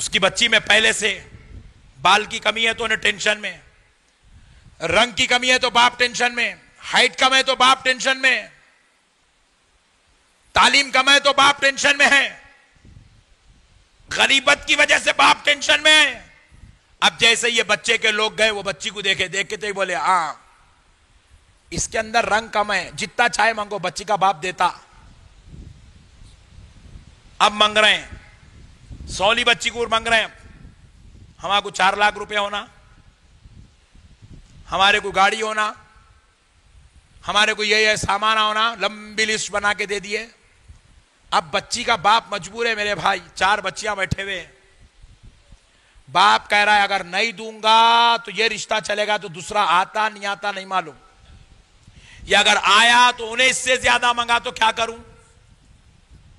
اس کی بچی میں پہلے سے بال کی کمی ہے تو انہیں ٹینشن میں، رنگ کی کمی ہے تو باپ ٹینشن میں، ہائٹ کم ہے تو باپ ٹینشن میں، تعلیم کم ہے تو باپ ٹینشن میں ہے، غریبت کی وجہ سے باپ ٹینشن میں ہے۔ اب جیسے یہ بچے کے لوگ گئے، وہ بچی کو دیکھے تھے بولے ہاں اس کے اندر رنگ کم ہے، جتنا چاہے مانگو، بچی کا باپ دیتا۔ اب مانگ رہے ہیں، سولی بچی کو مانگ رہے ہیں، ہمارے کو 4 لاکھ روپے ہونا، ہمارے کو گاڑی ہونا، ہمارے کو یہ سامان ہونا، لمبی لسٹ بنا کے دے دیے۔ اب بچی کا باپ مجبور ہے میرے بھائی، 4 بچیاں بیٹھے ہوئے، باپ کہہ رہا ہے اگر نہیں دوں گا تو یہ رشتہ چلے گا، تو دوسرا آتا نہیں آتا نہیں معلوم، یا اگر آیا تو انہیں اس سے زیادہ منگا تو کیا کروں؟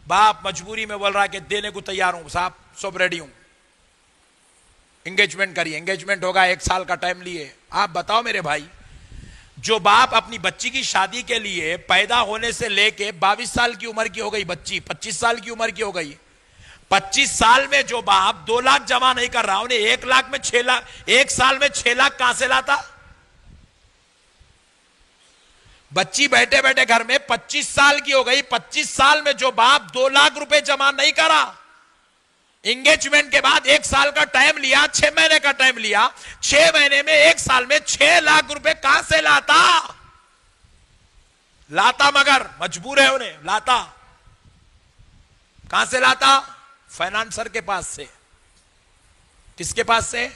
باپ مجبوری میں بول رہا ہے کہ دینے کو تیار ہوں صاحب، سب ریڈی ہوں، انگیجمنٹ کریے، انگیجمنٹ ہوگا 1 سال کا ٹائم لیے۔ آپ بتاؤ میرے بھائی، جو باپ اپنی بچی کی شادی کے لیے پیدا ہونے سے لے کے 22 سال کی عمر کی ہو گئی بچی، 25 سال کی عمر کی ہو گئی، 25 سال میں جو باپ 2 لاکھ جمع نہیں کر رہا، انہیں 1 لاکھ میں 6 لاکھ، 1 سال میں 6 لاکھ کہاں سے لاتا؟ بچی بیٹھے بیٹھے گھر میں 25 سال کی ہو گئی، 25 سال میں جو باپ 2 لاکھ روپے جمع نہیں کرا، انگیجمنٹ کے بعد 1 سال کا ٹائم لیا، 6 مہینے کا ٹائم لیا، 6 مہینے میں 1 سال میں 6 لاکھ روپے کہاں سے لاتا؟ لاتا مگر مجبور ہے انہیں، لاتا کہاں سے لاتا؟ فائنانسر کے پاس سے۔ کس کے پاس سے؟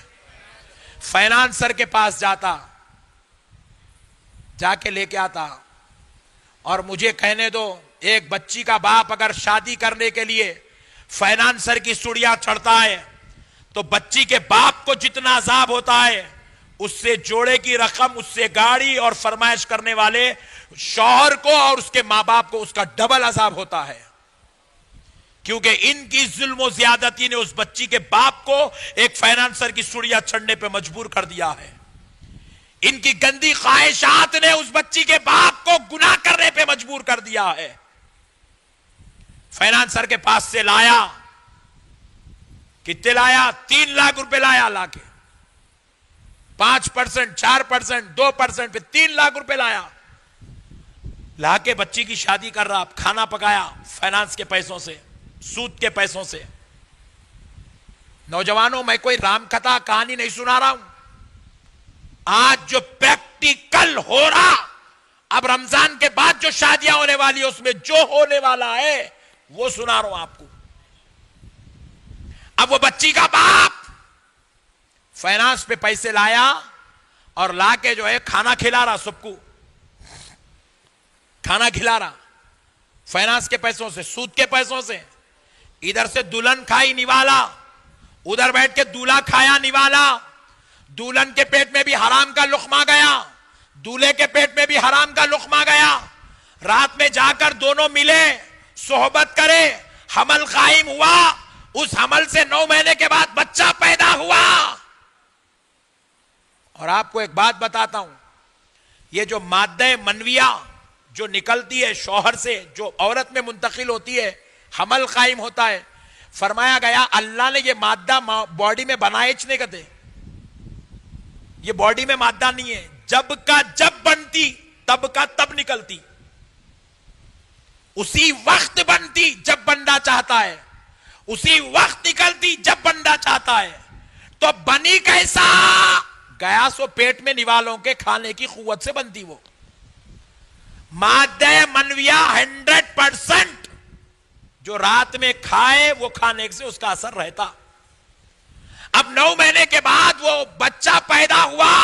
فائنانسر کے پاس جاتا، جا کے لے کے آتا۔ اور مجھے کہنے دو، ایک بچی کا باپ اگر شادی کرنے کے لیے فائنانسر کی سوڑیاں چڑھتا ہے تو بچی کے باپ کو جتنا عذاب ہوتا ہے، اس سے جوڑے کی رقم، اس سے گاڑی اور فرمائش کرنے والے شوہر کو اور اس کے ماں باپ کو اس کا ڈبل عذاب ہوتا ہے، کیونکہ ان کی ظلم و زیادتی نے اس بچی کے باپ کو ایک فائنانسر کی سوڑیاں چڑھنے پہ مجبور کر دیا ہے، ان کی گندی خواہشات نے اس بچی کے باپ کو گناہ کرنے پہ مجبور کر دیا ہے۔ فائنانسر کے پاس سے لایا، کتنے لایا؟ 3 لاکھ روپے لایا، لا کے 5%، 4%، 2% پہ 3 لاکھ روپے لایا، لا کے بچی کی شادی کر رہا، کھانا پکایا فائنانس کے پیسوں سے، سود کے پیسوں سے۔ نوجوانوں، میں کوئی رام کتھا کہانی نہیں سنا رہا ہوں، آج جو پریکٹیکل ہو رہا، اب رمضان کے بعد جو شادیاں ہونے والی ہے اس میں جو ہونے والا ہے وہ سنا رہا ہوں آپ کو۔ اب وہ بچی کا باپ فائنانس پہ پیسے لایا اور لا کے جو ہے کھانا کھلا رہا، سب کو کھانا کھلا رہا فائنانس کے پیسوں سے، سود کے پیسوں سے۔ ادھر سے دلہن کھائی نوالا، ادھر بیٹھ کے دولہا کھایا نوالا، دلہن کے پیٹ میں بھی حرام کا لقمہ گیا، دولہے کے پیٹ میں بھی حرام کا لقمہ گیا۔ رات میں جا کر دونوں ملے، صحبت کرے، حمل قائم ہوا، اس حمل سے 9 مہینے کے بعد بچہ پیدا ہوا۔ اور آپ کو ایک بات بتاتا ہوں، یہ جو مادہ منویہ جو نکلتی ہے شوہر سے، جو عورت میں منتقل ہوتی ہے، حمل قائم ہوتا ہے، فرمایا گیا اللہ نے یہ مادہ باڈی میں بنائے نہیں کرتے، یہ باڈی میں مادہ نہیں ہے، جب کا جب بنتی تب کا تب نکلتی، اسی وقت بنتی جب بندہ چاہتا ہے، اسی وقت نکلتی جب بندہ چاہتا ہے۔ تو بنی کیسا؟ گیا سو پیٹ میں نوالوں کے کھانے کی قوت سے بنتی، وہ مادہ منویہ 100% جو رات میں کھائے وہ کھانے سے اس کا اثر رہتا۔ اب 9 مہینے کے بعد وہ بچہ پیدا ہوا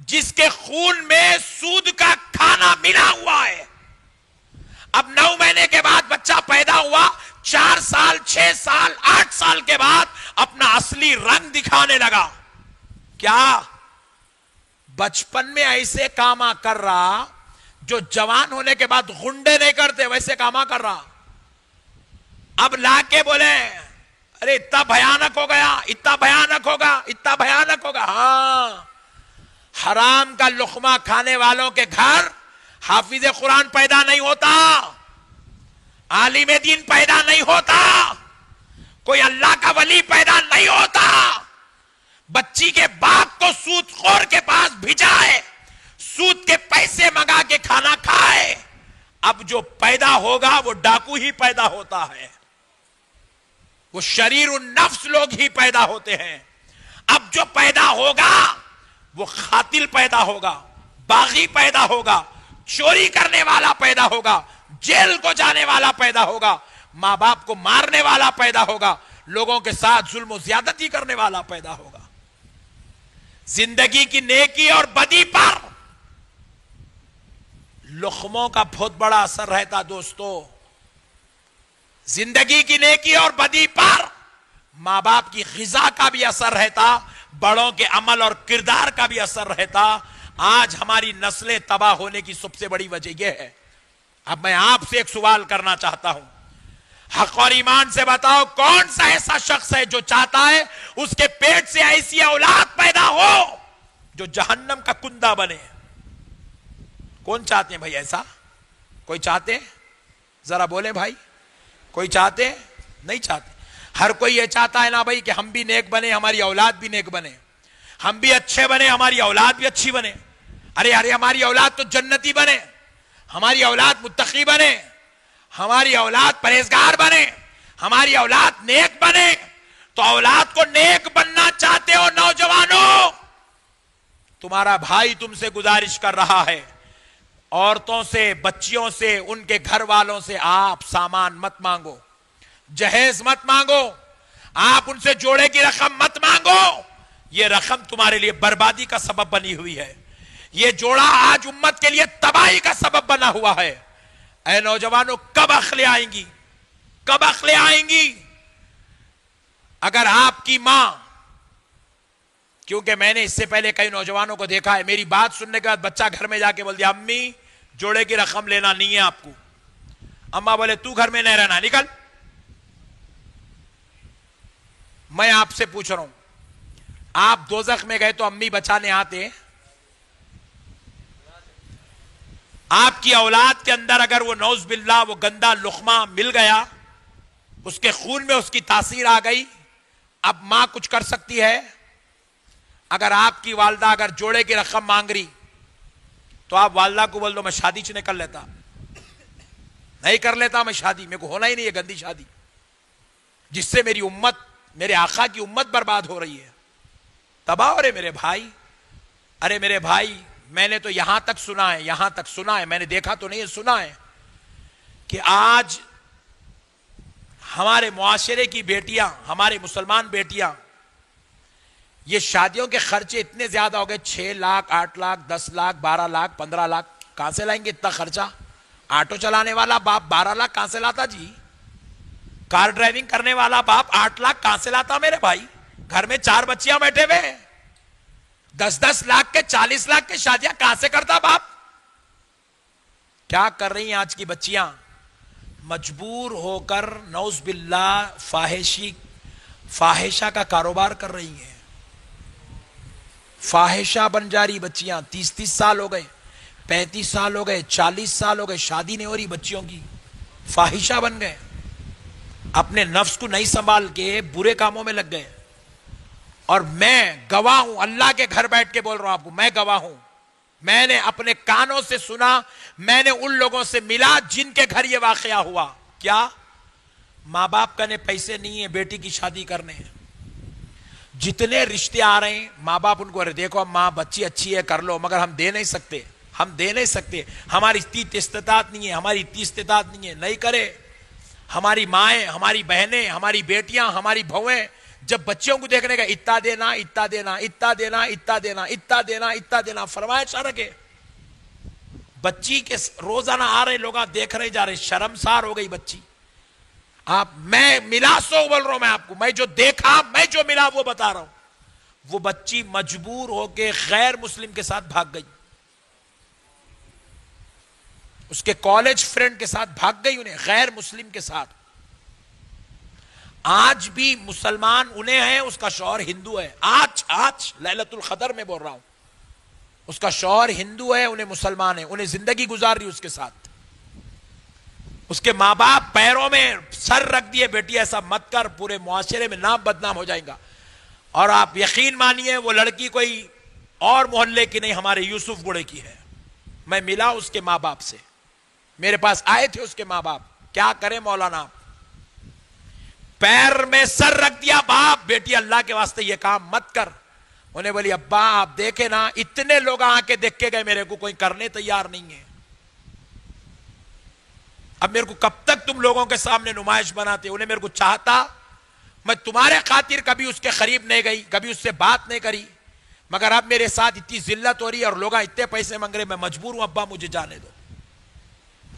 جس کے خون میں سود کا کھانا ملا ہوا ہے۔ اب 9 مہینے کے بعد بچہ پیدا ہوا، 4 سال، 6 سال، 8 سال کے بعد اپنا اصلی رنگ دکھانے لگا۔ کیا؟ بچپن میں ایسے کاما کر رہا جو جوان ہونے کے بعد غنڈے نہیں کرتے، ویسے کاما کر رہا۔ اب لا کے بولے ارے اتنا بھیانک ہو گیا، اتنا بھیانک ہوگا، اتنا بھیانک ہوگا۔ ہاں، حرام کا لقمہ کھانے والوں کے گھر حافظ قرآن پیدا نہیں ہوتا، عالم دین پیدا نہیں ہوتا، کوئی اللہ کا ولی پیدا نہیں ہوتا. بچی کے باپ کو سود خور کے پاس بھیجائے, سود کے پیسے منگا کے کھانا کھائے. اب جو پیدا ہوگا وہ ڈاکو ہی پیدا ہوتا ہے, وہ شریر النفس لوگ ہی پیدا ہوتے ہیں. اب جو پیدا ہوگا وہ قاتل پیدا ہوگا, باغی پیدا ہوگا, چوری کرنے والا پیدا ہوگا, جیل کو جانے والا پیدا ہوگا, ماں باپ کو مارنے والا پیدا ہوگا, لوگوں کے ساتھ ظلم و زیادتی کرنے والا پیدا ہوگا. زندگی کی نیکی اور بدی پر لقموں کا بہت بڑا اثر رہتا دوستو. زندگی کی نیکی اور بدی پر ماں باپ کی غذا کا بھی اثر رہتا, بڑوں کے عمل اور کردار کا بھی اثر رہتا. آج ہماری نسلیں تباہ ہونے کی سب سے بڑی وجہ یہ ہے. اب میں آپ سے ایک سوال کرنا چاہتا ہوں, حق اور ایمان سے بتاؤ, کون سا ایسا شخص ہے جو چاہتا ہے اس کے پیٹ سے ایسی اولاد پیدا ہو جو جہنم کا کندا بنے؟ کون چاہتے ہیں بھائی ایسا؟ کوئی چاہتے ہیں؟ ذرا بولیں بھائی, کوئی چاہتے ہیں؟ نہیں چاہتے. ہر کوئی یہ چاہتا ہے نا بھائی کہ ہم بھی نیک بنے, ہماری اولاد بھی نیک بنے, ہم بھی اچھے بنے, ہماری اولاد بھی اچھی بنے. ارے ہماری اولاد تو جنتی بنے, ہماری اولاد متقی بنے, ہماری اولاد پرہیزگار بنے, ہماری اولاد نیک بنے. تو اولاد کو نیک بننا چاہتے ہو نوجوانوں, تمہارا بھائی تم سے گزارش کر رہا ہے, عورتوں سے, بچیوں سے, ان کے گھر والوں سے آپ سامان مت مانگو, جہیز مت مانگو, آپ ان سے جوڑے کی رقم مت مانگو. یہ رقم تمہارے لیے بربادی کا سبب بنی ہوئی ہے. یہ جوڑا آج امت کے لیے تباہی کا سبب بنا ہوا ہے. اے نوجوانوں, کب عقلیں آئیں گی؟ کب عقلیں آئیں گی؟ اگر آپ کی ماں, کیونکہ میں نے اس سے پہلے کئی نوجوانوں کو دیکھا ہے, میری بات سننے کے بعد بچہ گھر میں جا کے بول دیا امی جوڑے کی رقم لینا نہیں ہے آپ کو. اماں بولے تو گھر میں نہیں رہنا, نکل. میں آپ سے پوچھ رہا ہوں, آپ دوزخ میں گئے تو امی بچانے آتے؟ آپ کی اولاد کے اندر اگر وہ نعوذ باللہ وہ گندا لقمہ مل گیا, اس کے خون میں اس کی تاثیر آ گئی, اب ماں کچھ کر سکتی ہے؟ اگر آپ کی والدہ اگر جوڑے کی رقم مانگ رہی تو آپ والدہ کو بول دو میں شادی نہیں کر لیتا, نہیں کر لیتا میں شادی, میرے کو ہونا ہی نہیں ہے گندی شادی جس سے میری امت, میرے آقا کی امت برباد ہو رہی ہے, تباہ ہو رہے میرے بھائی. ارے میرے بھائی, میں نے تو یہاں تک سنا ہے, یہاں تک سنا ہے, میں نے دیکھا تو نہیں ہے, سنا ہے کہ آج ہمارے معاشرے کی بیٹیاں, ہمارے مسلمان بیٹیاں, یہ شادیوں کے خرچے اتنے زیادہ ہو گئے, 6 لاکھ 8 لاکھ 10 لاکھ 12 لاکھ 15 لاکھ, کہاں سے لائیں گے اتنا خرچہ؟ آٹو چلانے والا باپ 12 لاکھ کہاں سے لاتا جی؟ کار ڈرائیونگ کرنے والا باپ 8 لاکھ کہاں سے لاتا میرے بھائی؟ گھر میں 4 بچیاں بیٹھے ہوئے, 10 لاکھ کے 40 لاکھ کے شادیاں کہاں سے کرتا باپ؟ کیا کر رہی ہیں آج کی بچیاں؟ مجبور ہو کر نعوذ باللہ فاحشہ کا کاروبار کر رہی ہیں, فاحشہ بن جا رہی بچیاں. 30 سال ہو گئے, 35 سال ہو گئے, 40 سال ہو گئے, شادی نہیں ہو رہی بچیوں کی, فاحشہ بن گئے, اپنے نفس کو نہیں سنبھال کے برے کاموں میں لگ گئے. اور میں گواہ ہوں, اللہ کے گھر بیٹھ کے بول رہا ہوں آپ کو, میں گواہ ہوں, میں نے اپنے کانوں سے سنا, میں نے ان لوگوں سے ملا جن کے گھر یہ واقعہ ہوا. کیا ماں باپ کا نے پیسے نہیں ہیں بیٹی کی شادی کرنے, جتنے رشتے آ رہے ہیں ماں باپ ان کو ارے دیکھو ماں بچی اچھی ہے کر لو, مگر ہم دے نہیں سکتے, ہم دے نہیں سکتے, ہماری اتنی استطاعت نہیں ہے, ہماری اتنی استطاعت نہیں ہے, نہیں کرے. ہماری مائیں, ہماری بہنیں, ہماری بیٹیاں, ہماری بہویں جب بچیوں کو دیکھنے کا اتنا دینا اتنا دینا اتنا دینا اتنا دینا اتنا دینا اتنا دینا فرمائش رکھے, بچی کے روزانہ آ رہے لوگ دیکھ رہے جا رہے, شرمسار ہو گئی بچی. آپ, میں ملا سو بول رہا ہوں میں آپ کو, میں جو دیکھا, میں جو ملا وہ بتا رہا ہوں. وہ بچی مجبور ہو کے غیر مسلم کے ساتھ بھاگ گئی, اس کے کالج فرینڈ کے ساتھ بھاگ گئی, انہیں غیر مسلم کے ساتھ. آج بھی مسلمان انہیں ہیں, اس کا شوہر ہندو ہے, آج لیلۃ القدر میں بول رہا ہوں, اس کا شوہر ہندو ہے, انہیں مسلمان ہے, انہیں زندگی گزار رہی اس کے ساتھ. اس کے ماں باپ پیروں میں سر رکھ دیے، بیٹی ایسا مت کر، پورے معاشرے میں نام بدنام ہو جائے گا. اور آپ یقین مانیے وہ لڑکی کوئی اور محلے کی نہیں، ہمارے یوسف گڑے کی ہے. میں ملا اس کے ماں باپ سے، میرے پاس آئے تھے اس کے ماں باپ. کیا کرے مولانا، پیر میں سر رکھ دیا باپ، بیٹی اللہ کے واسطے یہ کام مت کر. انہیں بولی ابا آپ دیکھیں نا، اتنے لوگ آ کے دیکھ کے گئے، میرے کو کوئی کرنے تیار نہیں ہے. اب میرے کو کب تک تم لوگوں کے سامنے نمائش بناتے؟ انہیں میرے کو چاہتا، میں تمہارے خاطر کبھی اس کے قریب نہیں گئی، کبھی اس سے بات نہیں کری، مگر اب میرے ساتھ اتنی ذلت ہو رہی ہے اور لوگ اتنے پیسے مانگ رہے، میں مجبور ہوں ابا مجھے جانے دو.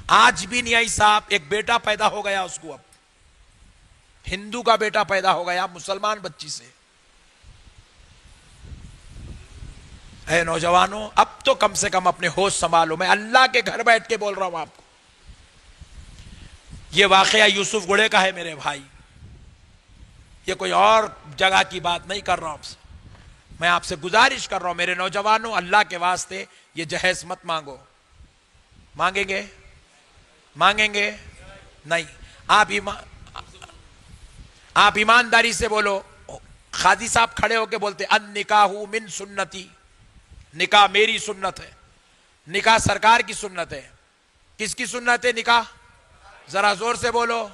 آج بھی نہیں آئی صاحب، ایک بیٹا پیدا ہو گیا اس کو، اب ہندو کا بیٹا پیدا ہو گیا مسلمان بچی سے. اے نوجوانوں، اب تو کم سے کم اپنے ہوش سنبھالو. میں اللہ کے گھر بیٹھ کے بول رہا ہوں آپ کو. یہ واقعہ یوسف گڑے کا ہے میرے بھائی، یہ کوئی اور جگہ کی بات نہیں کر رہا ہوں آپ سے. میں آپ سے گزارش کر رہا ہوں میرے نوجوانوں، اللہ کے واسطے یہ جہیز مت مانگو. مانگیں گے؟ مانگیں گے نہیں. آپ ایمانداری سے بولو. قاضی صاحب کھڑے ہو کے بولتے ان نکاح من سنتی، نکاح میری سنت ہے، نکاح سرکار کی سنت ہے. کس کی سنت ہے نکاح؟ ذرا زور سے بولو،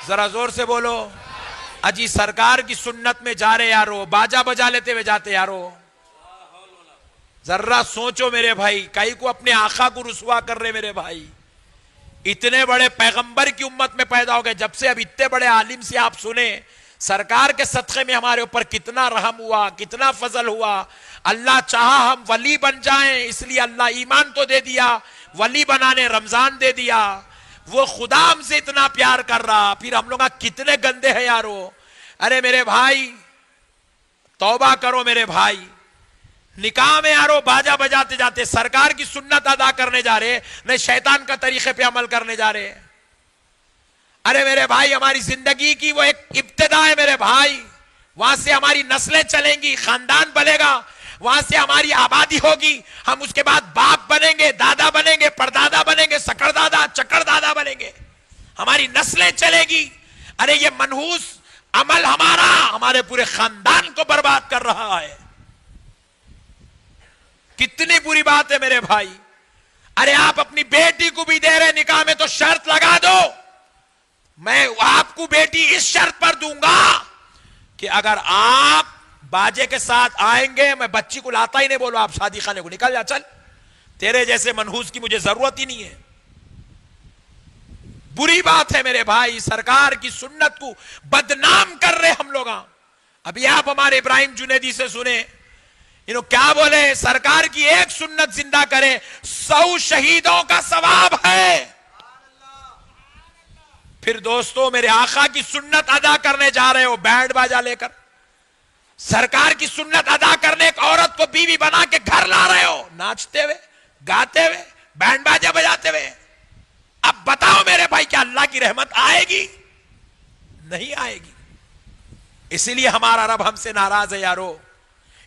ذرا زور سے بولو. اجی سرکار کی سنت میں جا رہے یارو، باجا بجا لیتے ہوئے جاتے یارو. ذرا سوچو میرے بھائی، کئی کو اپنے آقا کو رسوا کر رہے میرے بھائی. اتنے بڑے پیغمبر کی امت میں پیدا ہو گئے، جب سے اب اتنے بڑے عالم سے آپ سنیں سرکار کے صدقے میں ہمارے اوپر کتنا رحم ہوا، کتنا فضل ہوا. اللہ چاہا ہم ولی بن جائیں، اس لیے اللہ ایمان تو دے دیا، ولی بنانے رمضان دے دیا. وہ خدا ہم سے اتنا پیار کر رہا، پھر ہم لوگ کتنے گندے ہیں یارو. ارے میرے بھائی توبہ کرو میرے بھائی. نکاح میں یارو باجا بجاتے جاتے سرکار کی سنت ادا کرنے جا رہے، نہیں شیطان کا طریقے پہ عمل کرنے جا رہے. ارے میرے بھائی ہماری زندگی کی وہ ایک ابتدا ہے میرے بھائی، وہاں سے ہماری نسلیں چلیں گی، خاندان بنے گا، وہاں سے ہماری آبادی ہوگی. ہم اس کے بعد باپ بنیں گے، دادا بنیں گے، پردادا بنیں گے، سکڑ دادا چکڑ دادا بنیں گے، ہماری نسلیں چلے گی. ارے یہ منحوس عمل ہمارا ہمارے پورے خاندان کو برباد کر رہا ہے. کتنی بری بات ہے میرے بھائی. ارے آپ اپنی بیٹی کو بھی دے رہے نکاح میں تو شرط لگا دو، میں آپ کو بیٹی اس شرط پر دوں گا کہ اگر آپ باجے کے ساتھ آئیں گے میں بچی کو لاتا ہی نہیں. بولو آپ شادی خانے کو نکل جا، چل، تیرے جیسے منحوس کی مجھے ضرورت ہی نہیں ہے. بری بات ہے میرے بھائی، سرکار کی سنت کو بدنام کر رہے ہم لوگ. ابھی آپ ہمارے ابراہیم جنیدی سے سنیں، انہوں کیا بولے؟ سرکار کی ایک سنت زندہ کرے 100 شہیدوں کا ثواب ہے. پھر دوستو میرے آقا کی سنت ادا کرنے جا رہے ہو بینڈ باجا لے کر، سرکار کی سنت ادا کرنے ایک عورت کو بیوی بنا کے گھر لا رہے ہو، ناچتے ہوئے، گاتے ہوئے، بینڈ باجا بجاتے ہوئے. اب بتاؤ میرے بھائی کیا اللہ کی رحمت آئے گی؟ نہیں آئے گی. اسی لیے ہمارا رب ہم سے ناراض ہے یارو،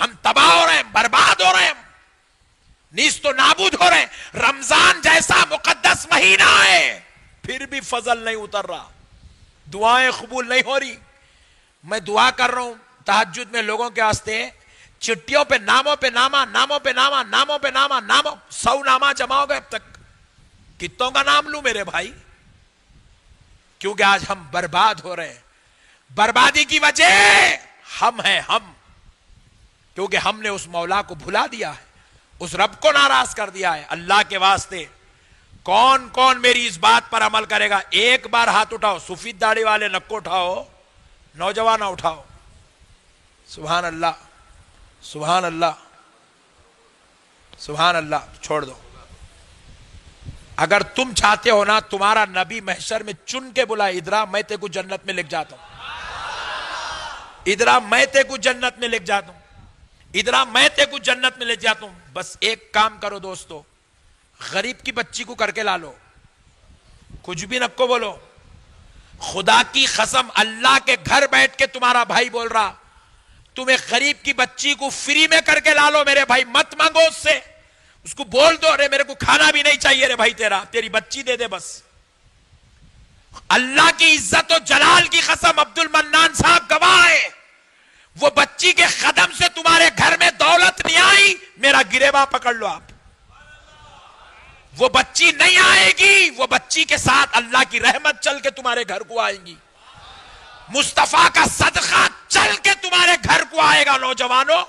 ہم تباہ ہو رہے ہیں، برباد ہو رہے ہیں، نیست و نابود ہو رہے ہیں. رمضان جیسا مقدس مہینہ ہے پھر بھی فضل نہیں اتر رہا، دعائیں قبول نہیں ہو رہی. میں دعا کر رہا ہوں تہجد میں لوگوں کے واسطے، چٹیوں پہ ناموں پہ نامہ، ناموں پہ نامہ، ناموں پہ نامہ، ناموں 100 نامہ جمع ہو گئے. اب تک کتنوں کا نام لوں میرے بھائی؟ کیونکہ آج ہم برباد ہو رہے ہیں. بربادی کی وجہ ہم ہیں، ہم، کیونکہ ہم نے اس مولا کو بھلا دیا ہے، اس رب کو ناراض کر دیا ہے. اللہ کے واسطے کون کون میری اس بات پر عمل کرے گا؟ ایک بار ہاتھ اٹھاؤ. سفید داڑھی والے نکو اٹھاؤ، نوجوان اٹھاؤ. سبحان اللہ، سبحان اللہ، سبحان اللہ. چھوڑ دو. اگر تم چاہتے ہو نا تمہارا نبی محشر میں چن کے بلائے، ادھرا میں تے کو جنت میں لکھ جاتا ہوں، ادھرا میں تے کو جنت میں لکھ جاتا ہوں، ادھرا میں تے کو جنت میں لکھ جاتا ہوں. بس ایک کام کرو دوستو، غریب کی بچی کو کر کے لا لو، کچھ بھی نکو بولو. خدا کی قسم اللہ کے گھر بیٹھ کے تمہارا بھائی بول رہا، تم ایک غریب کی بچی کو فری میں کر کے لا لو میرے بھائی، مت مانگو اس سے. اس کو بول دو ارے میرے کو کھانا بھی نہیں چاہیے رے بھائی تیری بچی دے دے بس. اللہ کی عزت و جلال کی قسم عبد المنان صاحب گواہ ہے, وہ بچی کے قدم سے تمہارے گھر میں دولت نہیں آئی, میرا گریباں پکڑ لو آپ. وہ بچی نہیں آئے گی, وہ بچی کے ساتھ اللہ کی رحمت چل کے تمہارے گھر کو آئیں گی, مصطفیٰ کا صدقہ چل کے تمہارے گھر کو آئے گا. نوجوانوں,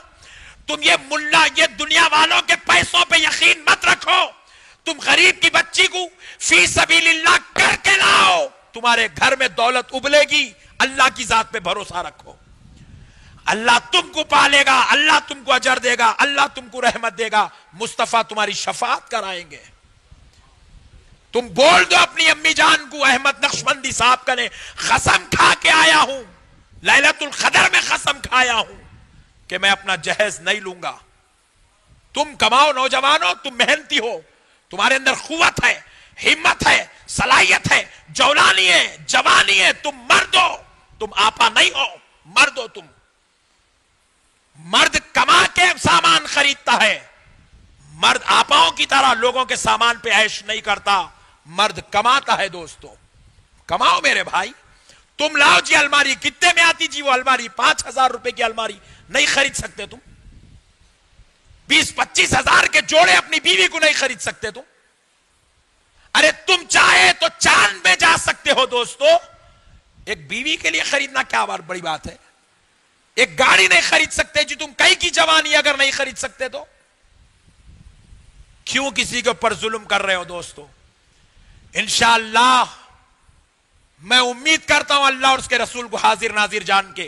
تم یہ دنیا والوں کے پیسوں پہ یقین مت رکھو, تم غریب کی بچی کو فی سبیل اللہ کر کے لاؤ, تمہارے گھر میں دولت ابلے گی. اللہ کی ذات پہ بھروسہ رکھو, اللہ تم کو پالے گا, اللہ تم کو اجر دے گا, اللہ تم کو رحمت دے گا, مصطفیٰ تمہاری شفاعت کرائیں گے. تم بول دو اپنی امی جان کو, احمد نقشبندی صاحب کا نے قسم کھا کے آیا ہوں, لیلۃ القدر میں قسم کھایا ہوں کہ میں اپنا جہیز نہیں لوں گا. تم کماؤ نوجوانوں, تم محنتی ہو, تمہارے اندر قوت ہے, ہمت ہے, صلاحیت ہے, جولانی ہے, جوانی ہے, تم مرد ہو, تم آپا نہیں ہو, مرد ہو تم. مرد کما کے سامان خریدتا ہے, مرد آپاؤں کی طرح لوگوں کے سامان پہ عیش نہیں کرتا, مرد کماتا ہے. دوستو کماؤ میرے بھائی. تم لاؤ جی الماری, کتنے میں آتی جی وہ الماری؟ 5,000 روپے کی الماری نہیں خرید سکتے تم, 20-25 ہزار کے جوڑے اپنی بیوی کو نہیں خرید سکتے تم. ارے تم چاہے تو چاند میں جا سکتے ہو. دوستو ایک بیوی کے لیے خریدنا کیا بڑی بات ہے, ایک گاڑی نہیں خرید سکتے جی تم, کئی کی جوانی اگر نہیں خرید سکتے تو کیوں کسی کے اوپر ظلم کر رہے ہو. دوستو انشاءاللہ میں امید کرتا ہوں اللہ اور اس کے رسول کو حاضر ناظر جان کے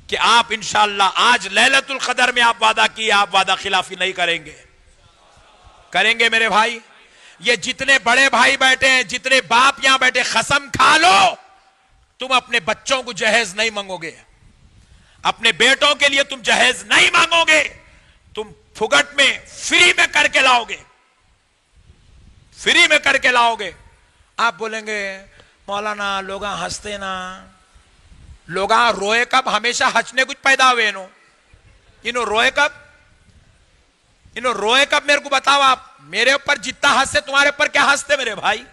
کہ آپ انشاءاللہ آج لیلۃ القدر میں آپ وعدہ کیے, آپ وعدہ خلافی نہیں کریں گے. کریں گے میرے بھائی؟ یہ جتنے بڑے بھائی بیٹھے ہیں, جتنے باپ یہاں بیٹھے, قسم کھا لو تم اپنے بچوں کو جہیز نہیں مانگو گے, اپنے بیٹوں کے لیے تم جہیز نہیں مانگو گے, تم پھگٹ میں فری میں کر کے لاؤ گے, فری میں کر کے لاؤ گے. آپ بولیں گے مولانا لوگاں ہنستے نا, لوگاں روئے کب؟ ہمیشہ ہنسنے کچھ پیدا ہوئے انہوں روئے کب؟ انہوں روئے کب میرے کو بتاؤ. آپ میرے اوپر جتنا ہنستے تمہارے اوپر کیا ہنستے میرے بھائی؟